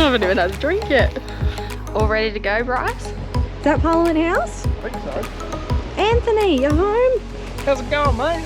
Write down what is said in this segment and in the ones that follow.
haven't even had a drink yet. All ready to go, Bryce? Is that Parliament House? I think so. Anthony, you're home? How's it going, mate?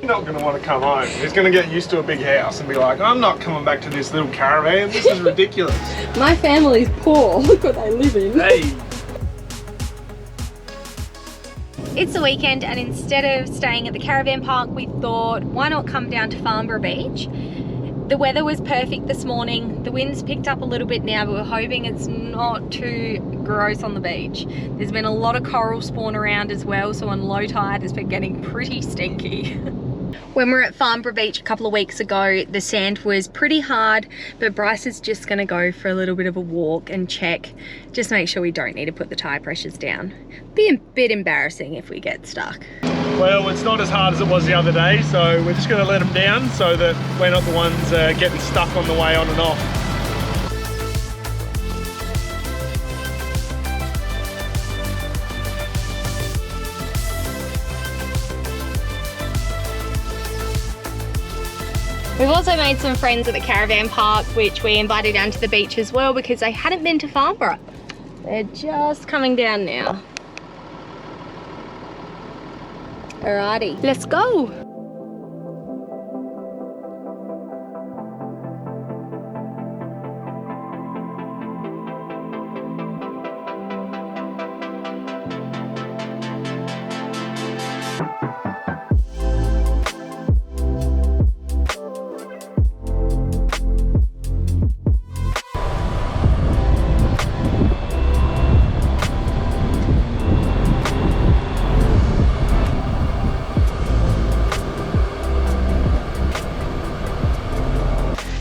You're not going to want to come home. He's going to get used to a big house and be like, I'm not coming back to this little caravan. This is ridiculous. My family's poor. Look what they live in. Hey. It's the weekend, and instead of staying at the caravan park, we thought, why not come down to Farnborough Beach? The weather was perfect this morning. The wind's picked up a little bit now, but we're hoping it's not too gross on the beach. There's been a lot of coral spawn around as well, so on low tide it's been getting pretty stinky. When we were at Farnborough Beach a couple of weeks ago, the sand was pretty hard, but Bryce is just gonna go for a little bit of a walk and check, just make sure we don't need to put the tire pressures down. Be a bit embarrassing if we get stuck. Well, it's not as hard as it was the other day, so we're just going to let them down so that we're not the ones getting stuck on the way on and off. We've also made some friends at the caravan park, which we invited down to the beach as well because they hadn't been to Farnborough. They're just coming down now. Alrighty, let's go.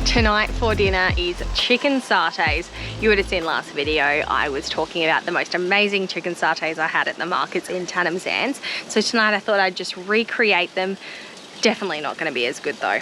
Tonight for dinner is chicken satays. You would have seen last video, I was talking about the most amazing chicken satays I had at the markets in Tannum Sands. So tonight I thought I'd just recreate them. Definitely not gonna be as good though.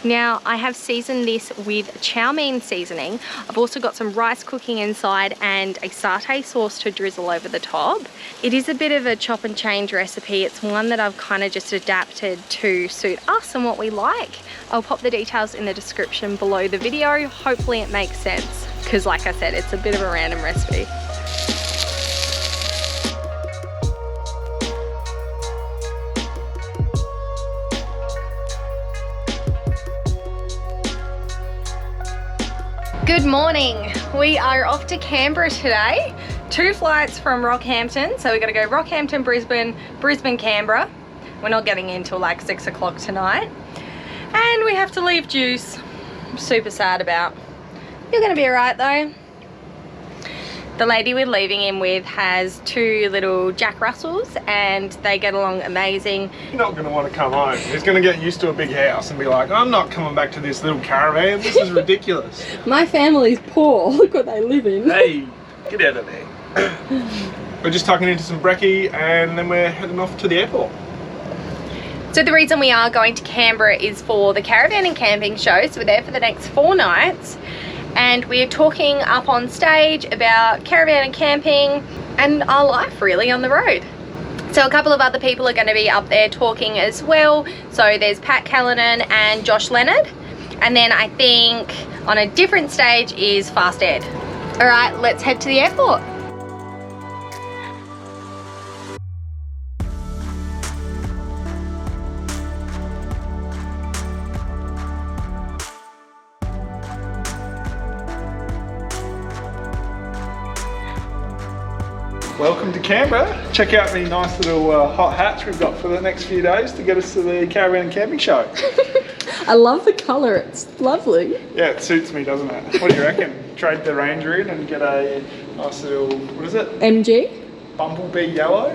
Now I have seasoned this with chow mein seasoning. I've also got some rice cooking inside and a satay sauce to drizzle over the top. It is a bit of a chop and change recipe. It's one that I've kind of just adapted to suit us and what we like. I'll pop the details in the description below the video. Hopefully it makes sense because like I said, it's a bit of a random recipe. Good morning. We are off to Canberra today. 2 flights from Rockhampton. So we're gonna go Rockhampton, Brisbane, Brisbane, Canberra. We're not getting in till like 6 o'clock tonight. And we have to leave Juice. I'm super sad about. You're gonna be all right though. The lady we're leaving him with has 2 little Jack Russells and they get along amazing. You're not going to want to come home. He's going to get used to a big house and be like, I'm not coming back to this little caravan. This is ridiculous. My family's poor. Look what they live in. Hey, get out of there. We're just tucking into some brekkie and then we're heading off to the airport. So the reason we are going to Canberra is for the Caravan and Camping show. So we're there for the next 4 nights. And we're talking up on stage about caravan and camping and our life really on the road. So a couple of other people are going to be up there talking as well. So there's Pat Callanan and Josh Leonard. And then I think on a different stage is Fast Ed. All right, let's head to the airport. Welcome to Canberra. Check out the nice little hot hats we've got for the next few days to get us to the Caravan and Camping show. I love the colour, it's lovely. Yeah, it suits me, doesn't it? What do you reckon? Trade the Ranger in and get a nice little, what is it? MG? Bumblebee yellow.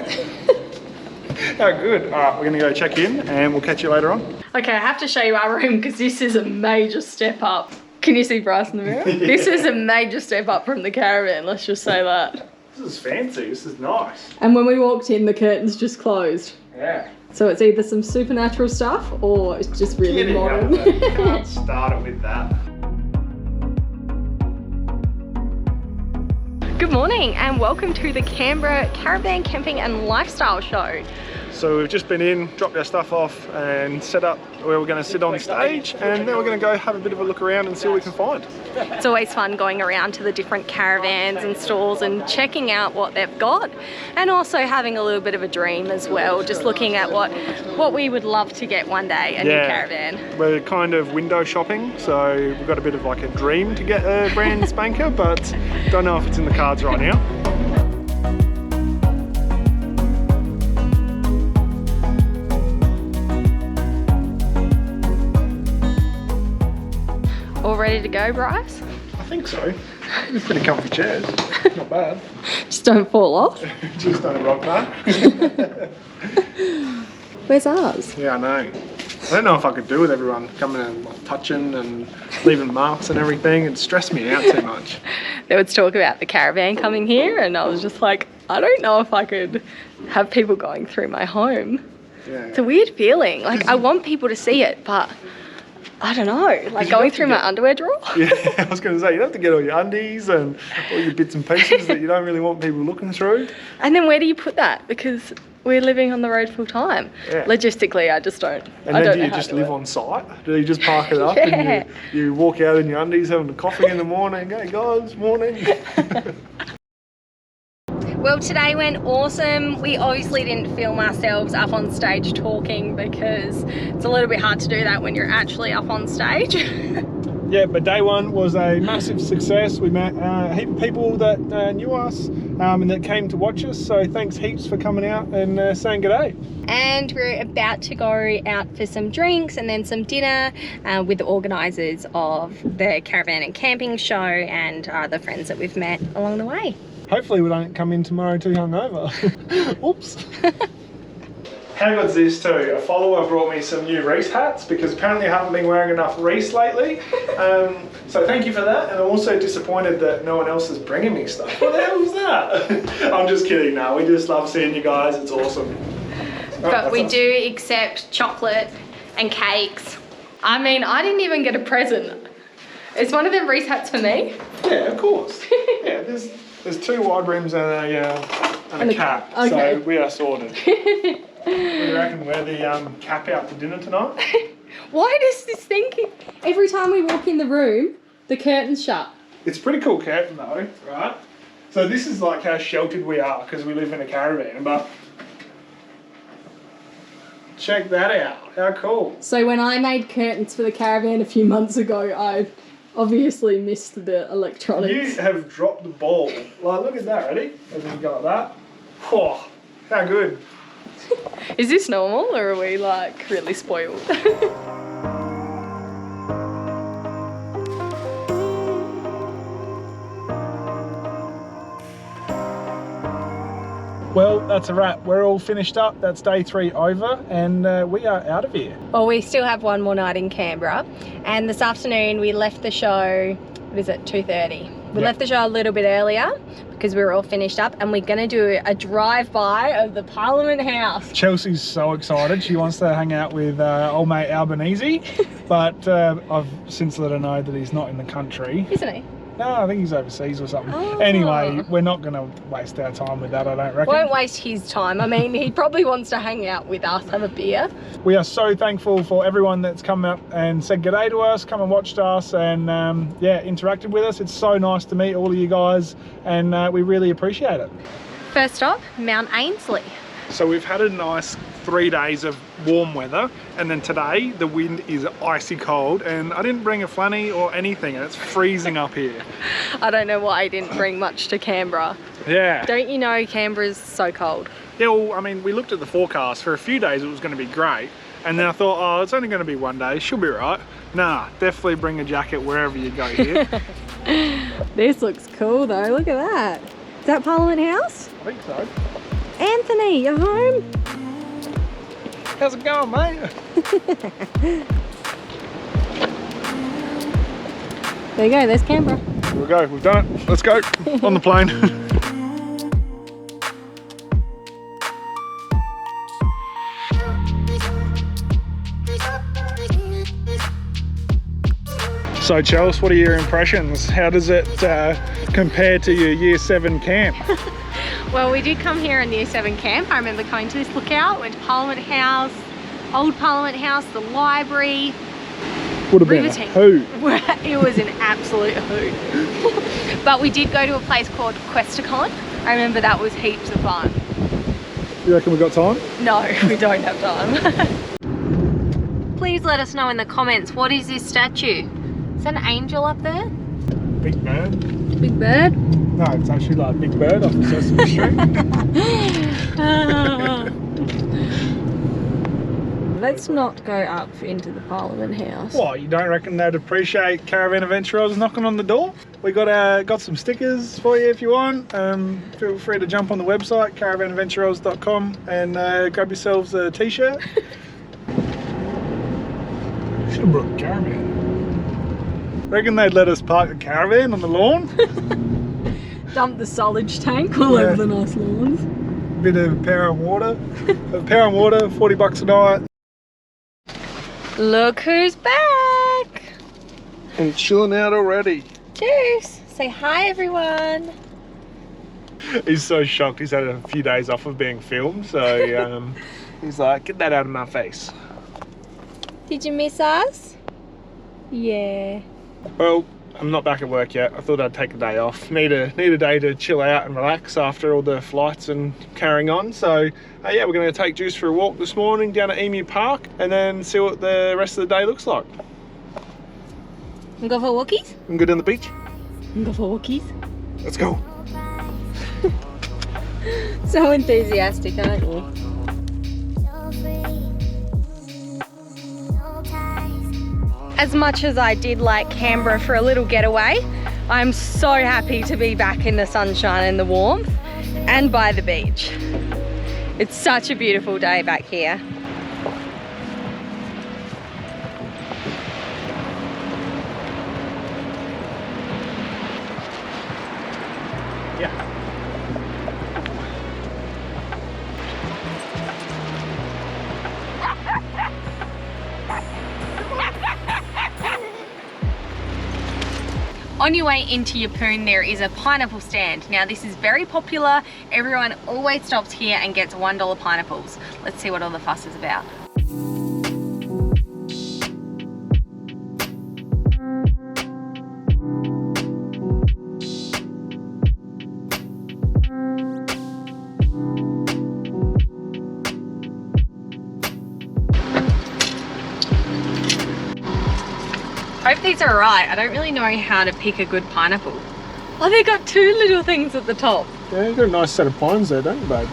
How good. All right, we're gonna go check in and we'll catch you later on. Okay, I have to show you our room because this is a major step up. Can you see Bryce in the mirror? Yeah. This is a major step up from the caravan, let's just say that. This is fancy, this is nice. And when we walked in, the curtains just closed. Yeah. So it's either some supernatural stuff or it's just really Get modern. out of it. Can't start it with that. Good morning and welcome to the Canberra Caravan Camping and Lifestyle Show. So we've just been in, dropped our stuff off and set up where we're going to sit on stage, and then we're going to go have a bit of a look around and see what we can find. It's always fun going around to the different caravans and stalls and checking out what they've got, and also having a little bit of a dream as well, just looking at what we would love to get one day, a new caravan. We're kind of window shopping, so we've got a bit of like a dream to get a brand spanker, but don't know if it's in the cards right now. All ready to go, Bryce? I think so. They're pretty comfy chairs. Not bad. Just don't fall off. Just don't rock that. Where's ours? Yeah, I know. I don't know if I could do with everyone coming and like, touching and leaving marks and everything. It stressed me out too much. There was talk about the caravan coming here, and I was just like, I don't know if I could have people going through my home. Yeah. It's a weird feeling. Like, I want people to see it, but I don't know, like going through my underwear drawer. Yeah, I was going to say, you have to get all your undies and all your bits and pieces that you don't really want people looking through. And then where do you put that? Because we're living on the road full time. Yeah. Logistically, I just don't. And then do you just live on site? Do you just park it up and you walk out in your undies having a coffee in the morning? Hey guys, morning. Well, today went awesome. We obviously didn't film ourselves up on stage talking because it's a little bit hard to do that when you're actually up on stage. Yeah, but day one was a massive success. We met a heap of people that knew us and that came to watch us. So thanks heaps for coming out and saying g'day. And we're about to go out for some drinks and then some dinner with the organisers of the Caravan and Camping Show and the friends that we've met along the way. Hopefully we don't come in tomorrow too hungover. Oops. How good's this too? A follower brought me some new Reese hats because apparently I haven't been wearing enough Reese lately. So thank you for that. And I'm also disappointed that no one else is bringing me stuff. What the hell was that? I'm just kidding now. We just love seeing you guys. It's awesome. But we do accept chocolate and cakes. I mean, I didn't even get a present. Is one of them Reese hats for me? Yeah, of course. Yeah, there's two wide rims and a cap. Okay. So we are sorted. What do you reckon? Wear the cap out to dinner tonight? Why does this thing keep... Every time we walk in the room, the curtain's shut. It's a pretty cool curtain though, right? So this is like how sheltered we are because we live in a caravan, but check that out. How cool. So when I made curtains for the caravan a few months ago, I obviously missed the electronics. You have dropped the ball. Like, look at that, ready? And then you go like that. Whoa, how good. Is this normal or are we like really spoiled? Well, that's a wrap. We're all finished up. That's day 3 over and we are out of here. Well, we still have one more night in Canberra, and this afternoon we left the show, what is it, 2:30. We left the show a little bit earlier because we were all finished up, and we're going to do a drive-by of the Parliament House. Chelsea's so excited. She wants to hang out with old mate Albanese, but I've since let her know that he's not in the country. Isn't he? No, I think he's overseas or something. Oh. Anyway, we're not going to waste our time with that, I don't reckon. Won't waste his time. I mean, he probably wants to hang out with us, have a beer. We are so thankful for everyone that's come up and said g'day to us, come and watched us and yeah, interacted with us. It's so nice to meet all of you guys and we really appreciate it. First stop, Mount Ainslie. So we've had a nice 3 days of warm weather, and then today the wind is icy cold and I didn't bring a flanny or anything and it's freezing up here. I don't know why I didn't bring much to Canberra. Yeah. Don't you know Canberra's so cold? Yeah, well, I mean, we looked at the forecast. For a few days it was going to be great, and then I thought, oh, it's only going to be 1 day, she'll be right. Nah, definitely bring a jacket wherever you go here. This looks cool though, look at that. Is that Parliament House? I think so. Anthony, you home? How's it going, mate? There you go, there's Canberra. Here we go, we've done it. Let's go on the plane. So Chels, what are your impressions? How does it compare to your year 7 camp? Well, we did come here in Year 7 camp. I remember coming to this lookout, went to Parliament House, Old Parliament House, the library. Would have been a hoot. It was an absolute hoot. But we did go to a place called Questacon. I remember that was heaps of fun. You reckon we got time? No, we don't have time. Please let us know in the comments, what is this statue? Is that an angel up there? Big bird. Big bird? No, it's actually like Big Bird off the Sesame Street. Let's not go up into the Parliament House. What, you don't reckon they'd appreciate caravan adventurers knocking on the door? We got some stickers for you if you want. Feel free to jump on the website caravanadventurers.com and grab yourselves a t-shirt. Should have brought the caravan. Reckon they'd let us park the caravan on the lawn? Dump the silage tank all over the nice lawns. Bit of power and water. Power and water, $40 a night. Look who's back! And chilling out already. Cheers! Say hi, everyone. He's so shocked. He's had a few days off of being filmed, so he's like, get that out of my face. Did you miss us? Yeah. Well, I'm not back at work yet. I thought I'd take a day off. Need a day to chill out and relax after all the flights and carrying on. So yeah, we're going to take Juice for a walk this morning down at Emu Park and then see what the rest of the day looks like. We go for walkies? I'm good on the beach. We go for walkies. Let's go. So enthusiastic, aren't you? As much as I did like Canberra for a little getaway, I'm so happy to be back in the sunshine and the warmth and by the beach. It's such a beautiful day back here. Yeah. On your way into Yeppoon, there is a pineapple stand. Now this is very popular. Everyone always stops here and gets $1 pineapples. Let's see what all the fuss is about. I hope these are right. I don't really know how to pick a good pineapple. Oh, they've got two little things at the top. Yeah, you've got a nice set of pines there, don't you, babe?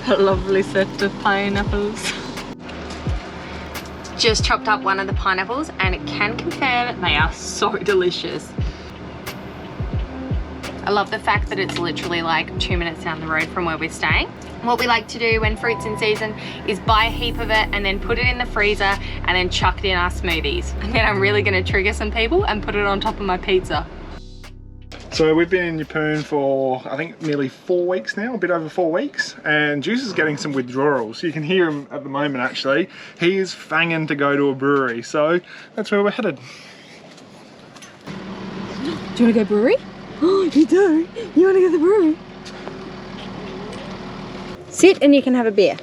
A lovely set of pineapples. Just chopped up one of the pineapples and it can confirm they are so delicious. I love the fact that it's literally like 2 minutes down the road from where we're staying. What we like to do when fruit's in season is buy a heap of it and then put it in the freezer and then chuck it in our smoothies. And then I'm really gonna trigger some people and put it on top of my pizza. So we've been in Yeppoon for, I think, nearly 4 weeks now, a bit over 4 weeks, and Juice is getting some withdrawals. You can hear him at the moment, actually. He is fanging to go to a brewery, so that's where we're headed. Do you want to go brewery? Oh, you do? You want to go to the brewery? Sit and you can have a beer.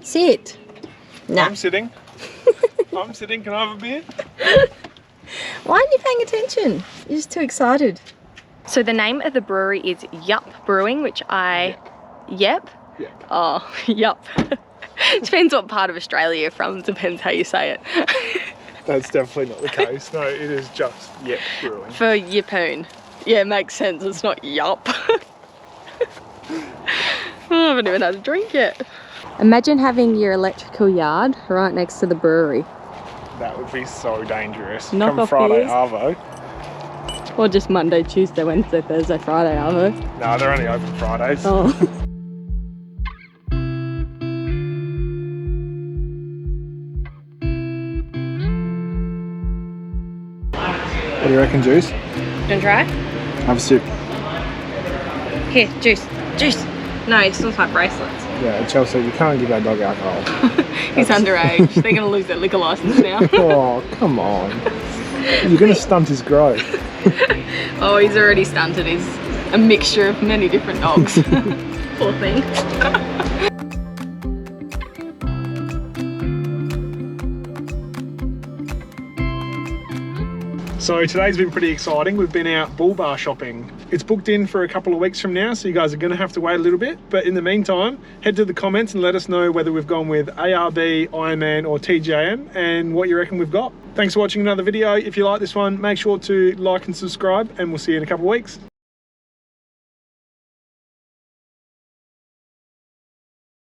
Sit. Nah. I'm sitting. I'm sitting, can I have a beer? Why aren't you paying attention? You're just too excited. So the name of the brewery is Yepp Brewing, which Yepp? Yeah. Oh, yup. Depends what part of Australia you're from, depends how you say it. That's definitely not the case. No, it is just Yepp Brewing. For Yeppoon. Yeah, it makes sense, it's not yup. I haven't even had a drink yet. Imagine having your electrical yard right next to the brewery. That would be so dangerous. Knock Come off Friday beers. Arvo. Or just Monday, Tuesday, Wednesday, Thursday, Friday, Arvo. No, they're only open Fridays. Oh. What do you reckon, Juice? Do you want to try? Have a sip. Here, juice. Juice. No, it just looks like bracelets. Yeah, Chelsea, you can't give that dog alcohol. He's underage. They're going to lose their liquor license now. Oh, come on. You're going to stunt his growth. Oh, he's already stunted. a mixture of many different dogs. Poor thing. So today's been pretty exciting. We've been out bull bar shopping. It's booked in for a couple of weeks from now, so you guys are going to have to wait a little bit. But in the meantime, head to the comments and let us know whether we've gone with ARB, Ironman or TJM and what you reckon we've got. Thanks for watching another video. If you like this one, make sure to like and subscribe, and we'll see you in a couple of weeks.